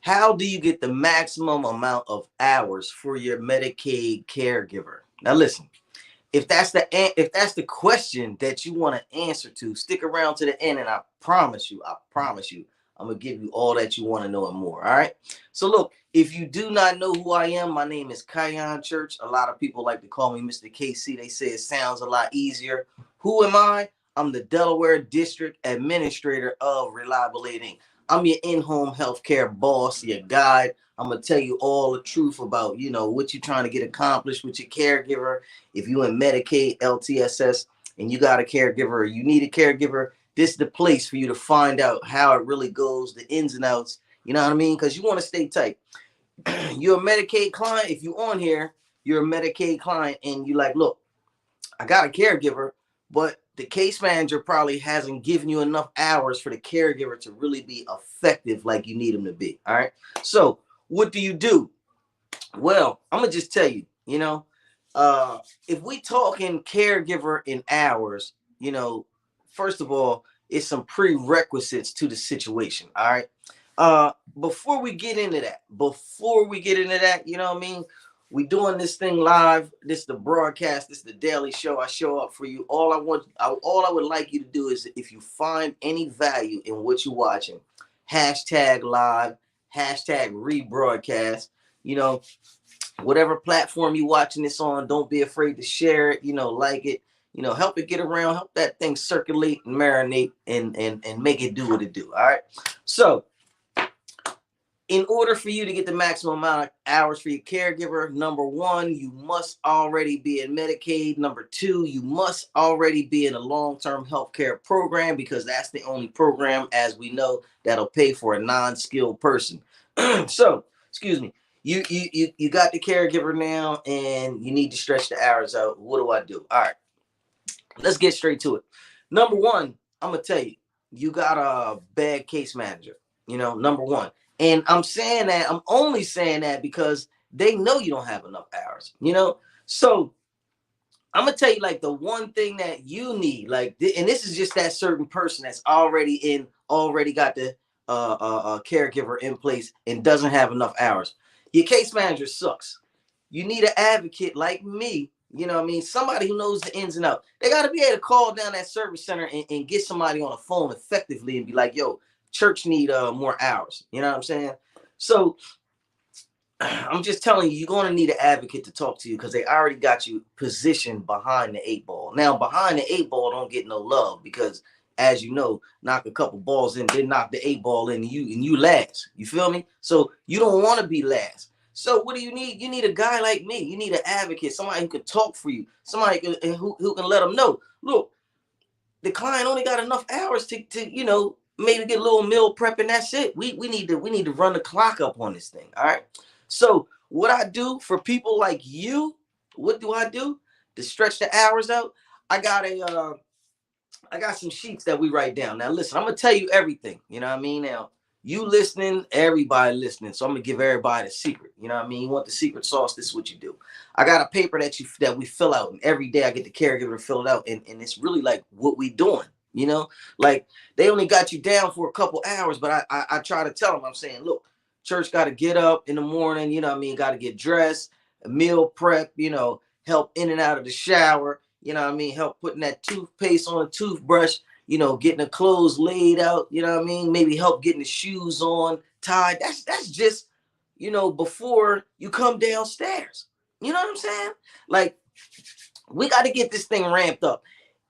How do you get the maximum amount of hours for your Medicaid caregiver? Now listen, if that's the question that you want to answer to, stick around to the end, and I promise you, I'm gonna give you all that you want to know and more. All right. So look, if you do not know who I am, my name is Kion Church. A lot of people like to call me Mr. KC. They say it sounds a lot easier. Who am I? I'm the Delaware District Administrator of Reliability. I'm your in-home healthcare boss, your guide. I'm gonna tell you all the truth about what you're trying to get accomplished with your caregiver. If you in Medicaid, LTSS, and you got a caregiver or you need a caregiver, this is the place for you to find out how it really goes, the ins and outs. You know what I mean? Because you want to stay tight. You're a Medicaid client. If you're on here, you're a Medicaid client, and you like, look, I got a caregiver, but the case manager probably hasn't given you enough hours for the caregiver to really be effective like you need them to be. All right. So what do you do? Well, I'm gonna just tell you, if we talking caregiver in hours, first of all, it's some prerequisites to the situation. All right. Before we get into that, you know what I mean? We doing this thing live. This is the broadcast. This is the daily show. I show up for you. All I would like you to do is, if you find any value in what you're watching, hashtag live, hashtag rebroadcast. You know, whatever platform you're watching this on, don't be afraid to share it. Like it. Help it get around. Help that thing circulate and marinate and make it do what it do. All right. So, in order for you to get the maximum amount of hours for your caregiver, number one, you must already be in Medicaid. Number two, you must already be in a long-term health care program, because that's the only program, as we know, that'll pay for a non-skilled person. So, excuse me, you got the caregiver now, and you need to stretch the hours out. What do I do? All right, let's get straight to it. Number one, I'm gonna tell you, you got a bad case manager. Number one. And I'm only saying that because they know you don't have enough hours. So I'm gonna tell you, like, the one thing that you need, like, and this is just that certain person that's already got the caregiver in place and doesn't have enough hours. Your case manager sucks. You need an advocate like me. You know what I mean? Somebody who knows the ins and outs. They got to be able to call down that service center and get somebody on the phone effectively and be like, yo, church need more hours. You know what I'm saying? So I'm just telling you, you're going to need an advocate to talk to you, because they already got you positioned behind the eight ball. Now, behind the eight ball don't get no love, because, as you know, knock a couple balls in, then knock the eight ball in, and you last. You feel me? So you don't want to be last. So what do you need? You need a guy like me. You need an advocate, somebody who can talk for you, somebody who can let them know, look, the client only got enough hours to maybe get a little meal prep, and that's it. We need to run the clock up on this thing. All right. So what I do for people like you, what do I do to stretch the hours out? I got some sheets that we write down. Now listen, I'm gonna tell you everything. You know what I mean? Now, you listening, everybody listening. So I'm gonna give everybody the secret. You know what I mean? You want the secret sauce? This is what you do. I got a paper that we fill out, and every day I get the caregiver to fill it out, and it's really like what we doing. Like, they only got you down for a couple hours, but I try to tell them, I'm saying, look, church got to get up in the morning. You know what I mean? Got to get dressed, meal prep. Help in and out of the shower. You know what I mean? Help putting that toothpaste on a toothbrush. Getting the clothes laid out. You know what I mean? Maybe help getting the shoes on, tied. That's just, before you come downstairs. You know what I'm saying? Like, we got to get this thing ramped up.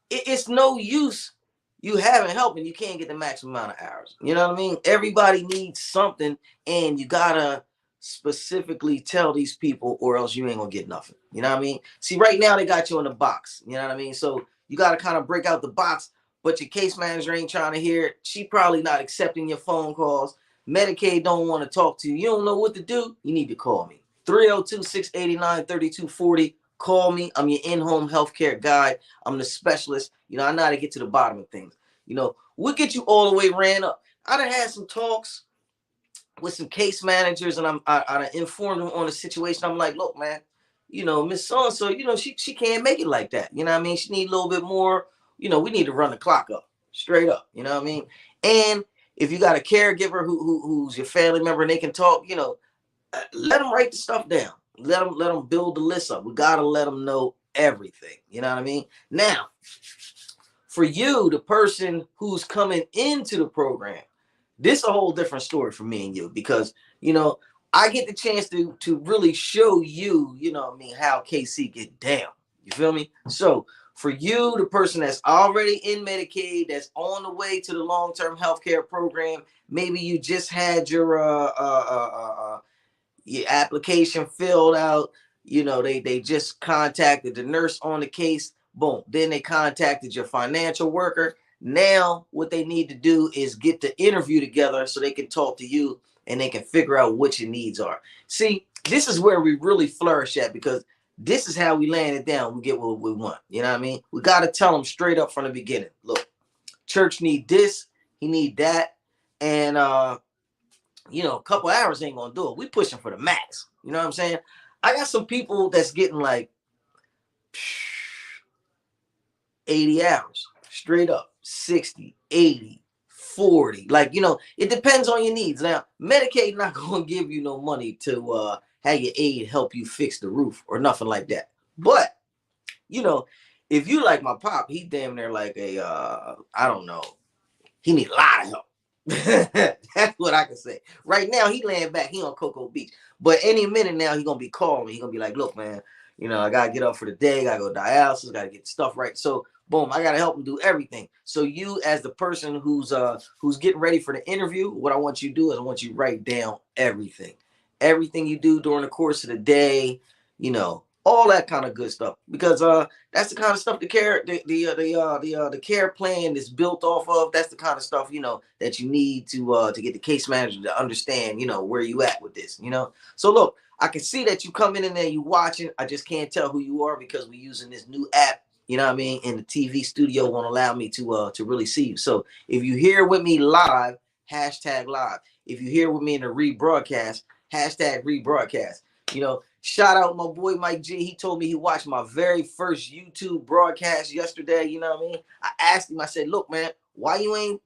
It's no use you having help and you can't get the maximum amount of hours. You know what I mean? Everybody needs something, and you gotta specifically tell these people, or else you ain't gonna get nothing. You know what I mean? See, right now they got you in the box. You know what I mean? So you gotta kind of break out the box, but your case manager ain't trying to hear it. She probably not accepting your phone calls. Medicaid don't want to talk to you. You don't know what to do. You need to call me. 302-689-3240. Call me. I'm your in-home healthcare guide. I'm the specialist. I know how to get to the bottom of things. We'll get you all the way ran up. I done had some talks with some case managers, and I informed them on the situation. I'm like, look, man, Miss So-and-so, she can't make it like that. You know what I mean? She need a little bit more. We need to run the clock up, straight up. You know what I mean? And if you got a caregiver who's your family member and they can talk, let them write the stuff down. Let them build the list up. We gotta let them know everything. You know what I mean? Now, for you, the person who's coming into the program, this is a whole different story for me and you, because I get the chance to really show you, how KC get down. You feel me? So for you, the person that's already in Medicaid, that's on the way to the long-term healthcare program, maybe you just had your application filled out. They just contacted the nurse on the case. Boom. Then they contacted your financial worker. Now what they need to do is get the interview together so they can talk to you and they can figure out what your needs are. See, this is where we really flourish at, because this is how we land it down. We get what we want. You know what I mean? We got to tell them straight up from the beginning. Look, church need this, he need that. And a couple hours ain't gonna do it. We pushing for the max. You know what I'm saying? I got some people that's getting like 80 hours straight up, 60, 80, 40. Like, it depends on your needs. Now, Medicaid not gonna give you no money to have your aide help you fix the roof or nothing like that. But if you like my pop, he damn near like a I don't know, he need a lot of help. That's what I can say. Right now, he laying back. He on Cocoa Beach. But any minute now, he gonna be calling me. He gonna be like, "Look, man, I gotta get up for the day. Gotta go dialysis. Gotta get stuff right." So, boom, I gotta help him do everything. So, you as the person who's getting ready for the interview, what I want you to do is I want you to write down everything you do during the course of the day. All that kind of good stuff, because that's the kind of stuff the care plan is built off of. That's the kind of stuff that you need to get the case manager to understand where you at with this. So look, I can see that you coming in there, you watching. I just can't tell who you are because we're using this new app. You know what I mean? And the TV studio won't allow me to really see you. So if you here with me live, #live. If you here with me in the rebroadcast, #rebroadcast. Shout out my boy Mike G. He told me he watched my very first YouTube broadcast yesterday. You know what I mean? I asked him, I said, "Look, man, why you ain't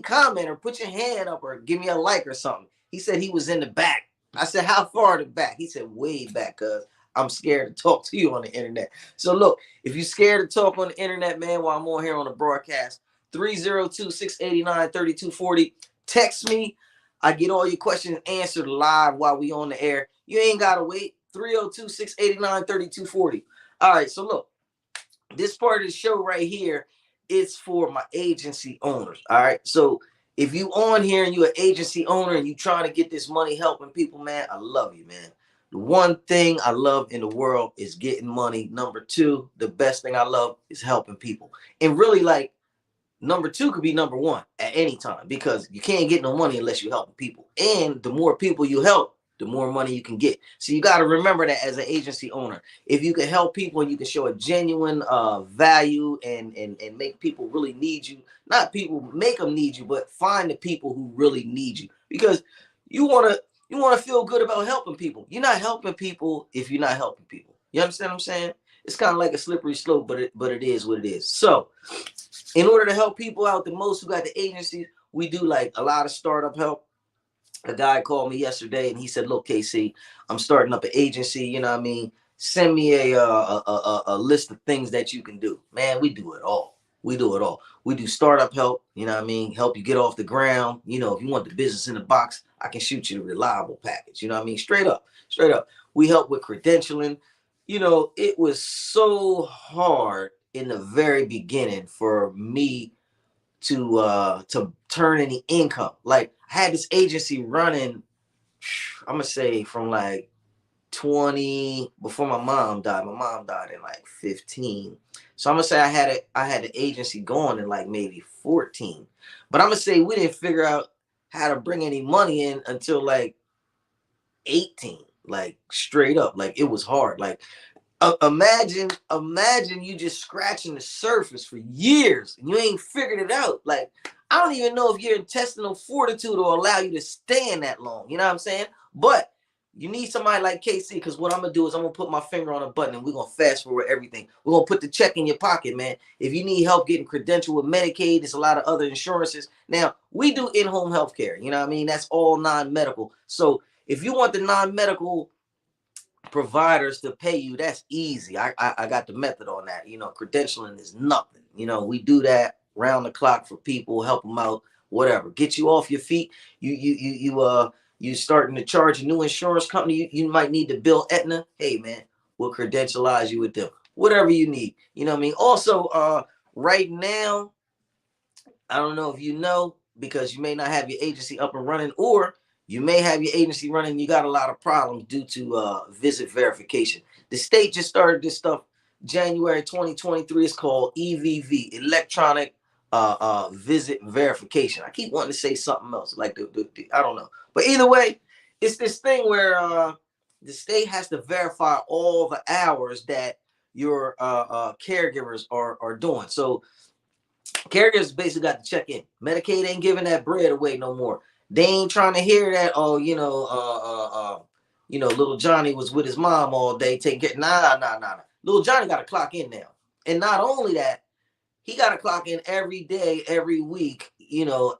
comment or put your hand up or give me a like or something?" He said he was in the back. I said, "How far in the back?" He said, "Way back, cuz I'm scared to talk to you on the internet." So look, if you're scared to talk on the internet, man, while I'm on here on the broadcast, 302-689-3240. Text me. I get all your questions answered live while we on the air. You ain't got to wait. 302-689-3240. All right, so look, this part of the show right here is for my agency owners. All right, so if you on here and you're an agency owner and you trying to get this money helping people, man, I love you, man. The one thing I love in the world is getting money. Number two, the best thing I love is helping people. And really, like, number two could be number one at any time, because you can't get no money unless you're helping people. And the more people you help, the more money you can get. So you got to remember that as an agency owner. If you can help people and you can show a genuine value and make people really need you, not people make them need you, but find the people who really need you, because you want to feel good about helping people. You're not helping people if you're not helping people. You understand what I'm saying? It's kind of like a slippery slope, but it is what it is. So in order to help people out the most who got the agencies, we do like a lot of startup help. A guy called me yesterday and he said, "Look, KC, I'm starting up an agency. You know what I mean? Send me a list of things that you can do." Man, we do it all. We do it all. We do startup help. You know what I mean? Help you get off the ground. If you want the business in the box, I can shoot you the reliable package. You know what I mean? Straight up. We help with credentialing. It was so hard in the very beginning for me to turn any income. Like, I had this agency running, I'm gonna say from like 20 before my mom died. My mom died in like 15. So I'm gonna say I had an agency going in like maybe 14. But I'm gonna say we didn't figure out how to bring any money in until like 18. Like, straight up. Like, it was hard. Like, imagine you just scratching the surface for years and you ain't figured it out. Like, I don't even know if your intestinal fortitude will allow you to stand that long. You know what I'm saying? But You need somebody like KC, because what I'm gonna do is I'm gonna put my finger on a button and we're gonna fast forward everything. We're gonna put the check in your pocket, man. If you need help getting credentialed with Medicaid, there's a lot of other insurances. Now, we do in-home health care, you know what I mean? That's all non-medical. So if you want the non-medical providers to pay you, that's easy. I got the method on that. You know, credentialing is nothing. You know, we do that round the clock for people, help them out, whatever. Get you off your feet. You starting to charge a new insurance company. You might need to bill Aetna. Hey man, we'll credentialize you with them. Whatever you need. You know what I mean? Also, right now, I don't know if you know, because you may not have your agency up and running, or you may have your agency running. You got a lot of problems due to visit verification. The state just started this stuff January 2023. It's called EVV, electronic visit verification. I keep wanting to say something else, like I don't know, but either way, it's this thing where the state has to verify all the hours that your caregivers are doing. So caregivers basically got to check in. Medicaid ain't giving that bread away no more. They ain't trying to hear that. Oh, little Johnny was with his mom all day taking care. Nah. Little Johnny got to clock in now, and not only that, he got to clock in every day, every week.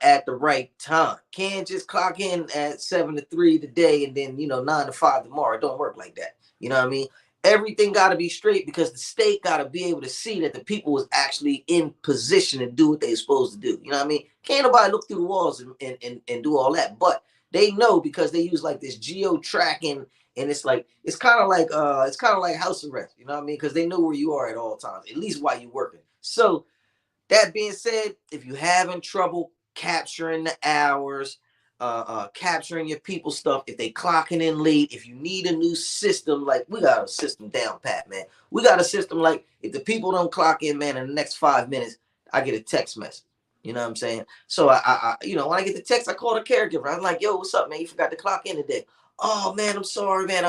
At the right time. Can't just clock in at 7 to 3 today and then 9 to 5 tomorrow. It don't work like that. You know what I mean? Everything got to be straight, because the state got to be able to see that the people was actually in position to do what they're supposed to do. You know what I mean? Can't nobody look through the walls and do all that, but they know, because they use like this geo tracking, and it's kind of like house arrest. You know what I mean? Because they know where you are at all times, at least while you're working. So that being said, if you're having trouble capturing the hours, capturing your people stuff, if they clocking in late, if you need a new system, like we got a system down pat, man. We got a system like if the people don't clock in, man, in the next 5 minutes, I get a text message. You know what I'm saying? So I when I get the text, I call the caregiver. I'm like, yo, what's up, man? You forgot to clock in today. Oh man, I'm sorry, man.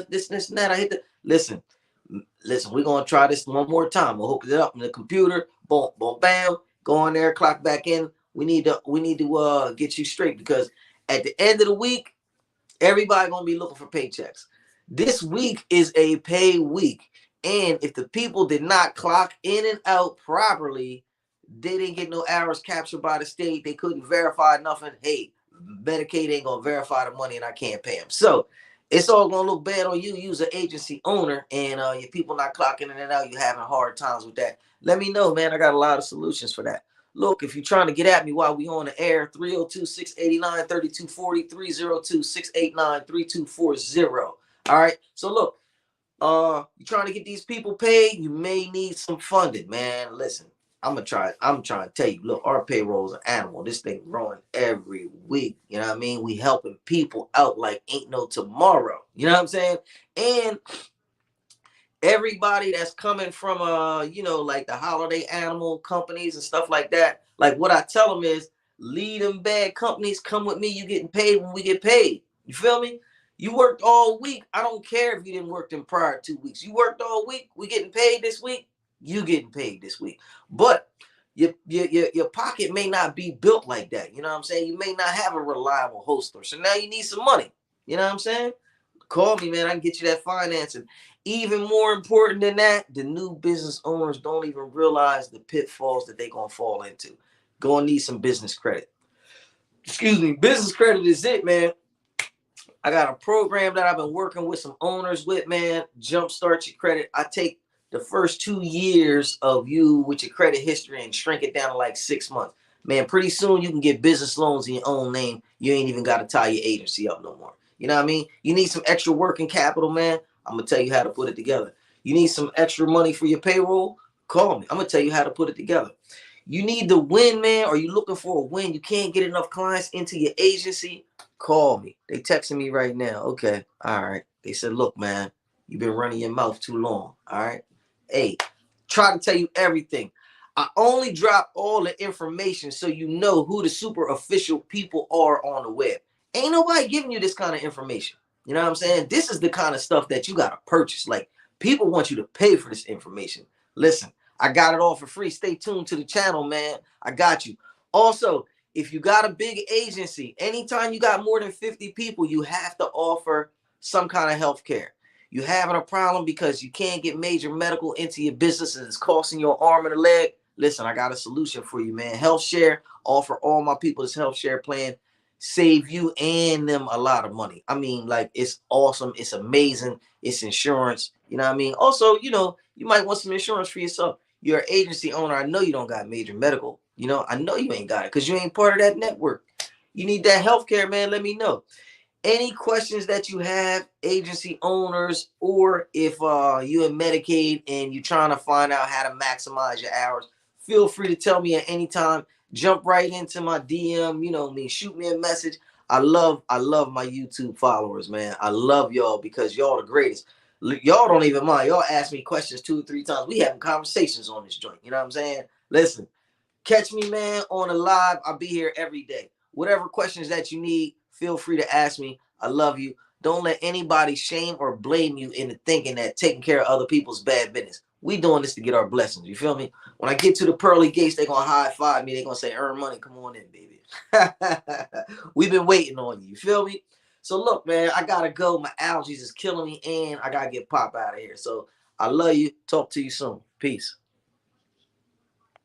This and that. I hit the listen, we're gonna try this one more time. We'll hook it up in the computer. Boom, boom, bam. Go on there, clock back in. We need to get you straight, because at the end of the week, everybody gonna be looking for paychecks. This week is a pay week, and if the people did not clock in and out properly, they didn't get no hours captured by the state. They couldn't verify nothing. Hey, Medicaid ain't gonna verify the money, and I can't pay them. So it's all gonna look bad on you. You's an agency owner, and your people not clocking in and out. You having hard times with that. Let me know, man. I got a lot of solutions for that. Look, if you're trying to get at me while we on the air, 302-689-3240, 302-689-3240. All right. So look, you're trying to get these people paid, you may need some funding, man. Listen, I'm trying to tell you, look, our payroll is an animal. This thing growing every week. You know what I mean? We helping people out like ain't no tomorrow. You know what I'm saying? And everybody that's coming from like the holiday animal companies and stuff like that, like what I tell them is, lead them bad companies, come with me, you getting paid when we get paid. You feel me? You worked all week. I don't care if you didn't work them prior 2 weeks. You worked all week, we getting paid this week, you getting paid this week. But your pocket may not be built like that. You know what I'm saying? You may not have a reliable host, so now you need some money. You know what I'm saying? Call me, man. I can get you that financing. Even more important than that, the new business owners don't even realize the pitfalls that they're going to fall into. Going to need some business credit. Excuse me. Business credit is it, man. I got a program that I've been working with some owners with, man. Jumpstart your credit. I take the first 2 years of you with your credit history and shrink it down to like 6 months. Man, pretty soon you can get business loans in your own name. You ain't even got to tie your agency up no more. You know what I mean? You need some extra working capital, man. I'm going to tell you how to put it together. You need some extra money for your payroll? Call me. I'm going to tell you how to put it together. You need the win, man, or you looking for a win. You can't get enough clients into your agency? Call me. They texting me right now. Okay. All right. They said, look, man, you've been running your mouth too long. All right. Hey, try to tell you everything. I only drop all the information so you know who the super official people are on the web. Ain't nobody giving you this kind of information. You know what I'm saying? This is the kind of stuff that you got to purchase. Like, people want you to pay for this information. Listen, I got it all for free. Stay tuned to the channel, man. I got you. Also, if you got a big agency, anytime you got more than 50 people, you have to offer some kind of health care. You having a problem because you can't get major medical into your business and it's costing you an arm and a leg. Listen, I got a solution for you, man. Health Share, offer all my people this Health Share plan, save you and them a lot of money. I mean, like, it's awesome. It's amazing. It's insurance. You know what I mean? Also, you know, you might want some insurance for yourself. You're an agency owner. I know you don't got major medical. You know, I know you ain't got it because you ain't part of that network. You need that healthcare, man. Let me know. Any questions that you have, agency owners, or if you in Medicaid and you're trying to find out how to maximize your hours, feel free to tell me at any time. Jump right into my DM, you know me, shoot me a message. I love my YouTube followers, man. I love y'all because y'all the greatest. Y'all don't even mind. Y'all ask me questions 2 or 3 times. We having conversations on this joint. You know what I'm saying? Listen, catch me, man, on a live. I'll be here every day. Whatever questions that you need, feel free to ask me. I love you. Don't let anybody shame or blame you into thinking that taking care of other people's bad business. We doing this to get our blessings. You feel me? When I get to the pearly gates, they're going to high five me. They're going to say, earn money. Come on in, baby. We've been waiting on you. You feel me? So look, man, I got to go. My allergies is killing me and I got to get pop out of here. So I love you. Talk to you soon. Peace.